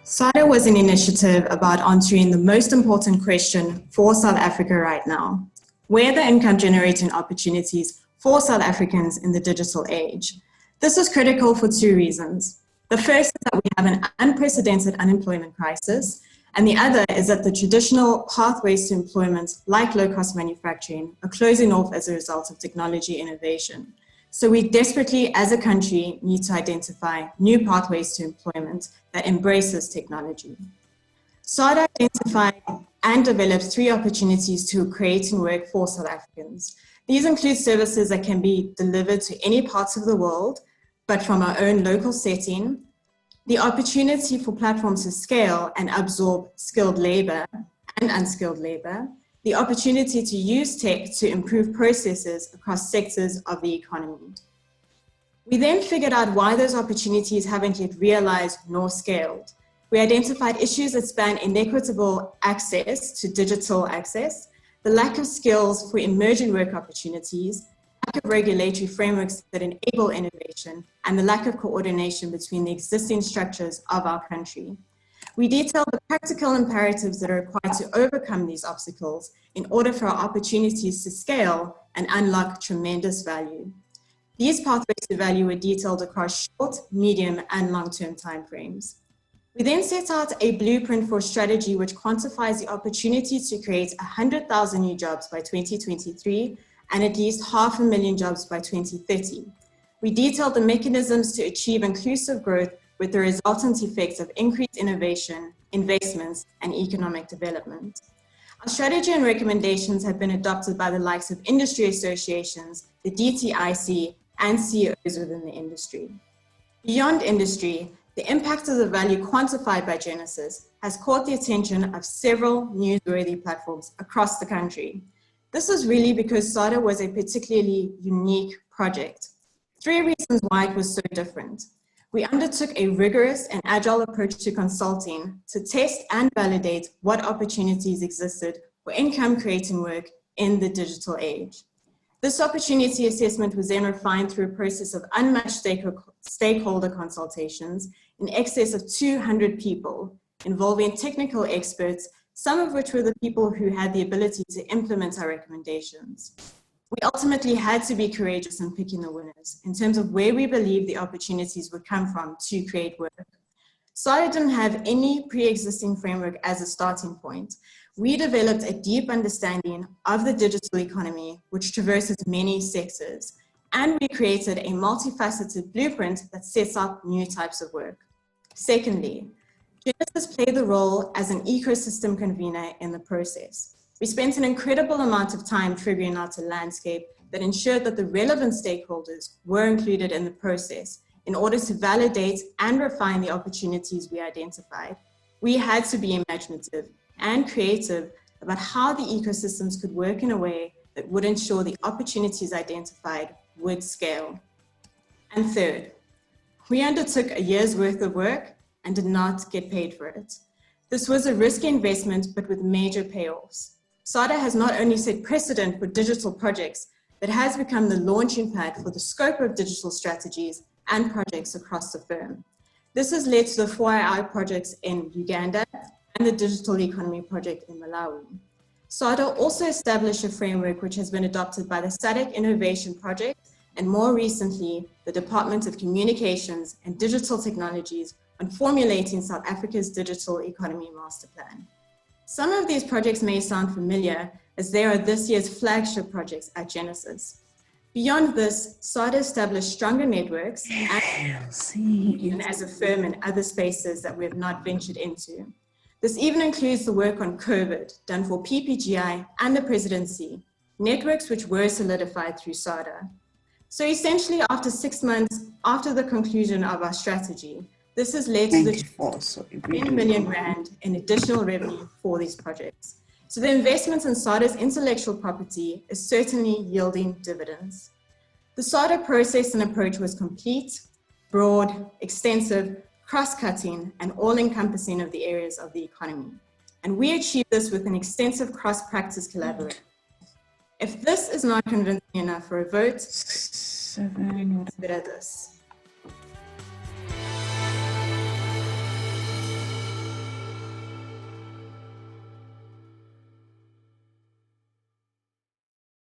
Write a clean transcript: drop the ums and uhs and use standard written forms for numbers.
SADA was an initiative about answering the most important question for South Africa right now: where are the income generating opportunities for South Africans in the digital age? This is critical for two reasons. The first is that we have an unprecedented unemployment crisis, and the other is that the traditional pathways to employment, like low-cost manufacturing, are closing off as a result of technology innovation. So we desperately, as a country, need to identify new pathways to employment that embraces technology. SADA identified and developed 3 opportunities to create and work for South Africans. These include services that can be delivered to any parts of the world, but from our own local setting, the opportunity for platforms to scale and absorb skilled labor and unskilled labor, the opportunity to use tech to improve processes across sectors of the economy. We then figured out why those opportunities haven't yet realized nor scaled. We identified issues that span inequitable access to digital access, the lack of skills for emerging work opportunities, lack of regulatory frameworks that enable innovation, and the lack of coordination between the existing structures of our country. We detailed the practical imperatives that are required to overcome these obstacles in order for our opportunities to scale and unlock tremendous value. These pathways to value were detailed across short, medium, and long-term timeframes. We then set out a blueprint for a strategy which quantifies the opportunity to create 100,000 new jobs by 2023 and at least 500,000 jobs by 2030. We detailed the mechanisms to achieve inclusive growth with the resultant effects of increased innovation, investments, and economic development. Our strategy and recommendations have been adopted by the likes of industry associations, the DTIC, and CEOs within the industry. Beyond industry, the impact of the value quantified by Genesis has caught the attention of several newsworthy platforms across the country. This is really because SADA was a particularly unique project. 3 reasons why it was so different. We undertook a rigorous and agile approach to consulting to test and validate what opportunities existed for income-creating work in the digital age. This opportunity assessment was then refined through a process of unmatched stakeholder consultations in excess of 200 people, involving technical experts, some of which were the people who had the ability to implement our recommendations. We ultimately had to be courageous in picking the winners in terms of where we believe the opportunities would come from to create work. SADA didn't have any pre-existing framework as a starting point. We developed a deep understanding of the digital economy, which traverses many sectors, and we created a multifaceted blueprint that sets up new types of work. Secondly, Genesis played the role as an ecosystem convener in the process. We spent an incredible amount of time figuring out a landscape that ensured that the relevant stakeholders were included in the process in order to validate and refine the opportunities we identified. We had to be imaginative and creative about how the ecosystems could work in a way that would ensure the opportunities identified would scale. And third, we undertook a year's worth of work and did not get paid for it. This was a risky investment, but with major payoffs. SADA has not only set precedent for digital projects, but has become the launching pad for the scope of digital strategies and projects across the firm. This has led to the 4II projects in Uganda and the Digital Economy Project in Malawi. SADA also established a framework which has been adopted by the SADC Innovation Project and more recently, the Department of Communications and Digital Technologies on formulating South Africa's Digital Economy Master Plan. Some of these projects may sound familiar as they are this year's flagship projects at Genesis. Beyond this, SADA established stronger networks and as a firm in other spaces that we have not ventured into. This even includes the work on COVID done for PPGI and the presidency, networks which were solidified through SADA. So essentially, after 6 months after the conclusion of our strategy, this has led to the 10 million rand in additional revenue for these projects. So the investment in SADA's intellectual property is certainly yielding dividends. The SADA process and approach was complete, broad, extensive, cross-cutting, and all-encompassing of the areas of the economy. And we achieved this with an extensive cross-practice collaboration. If this is not convincing enough for a vote, we'll consider this.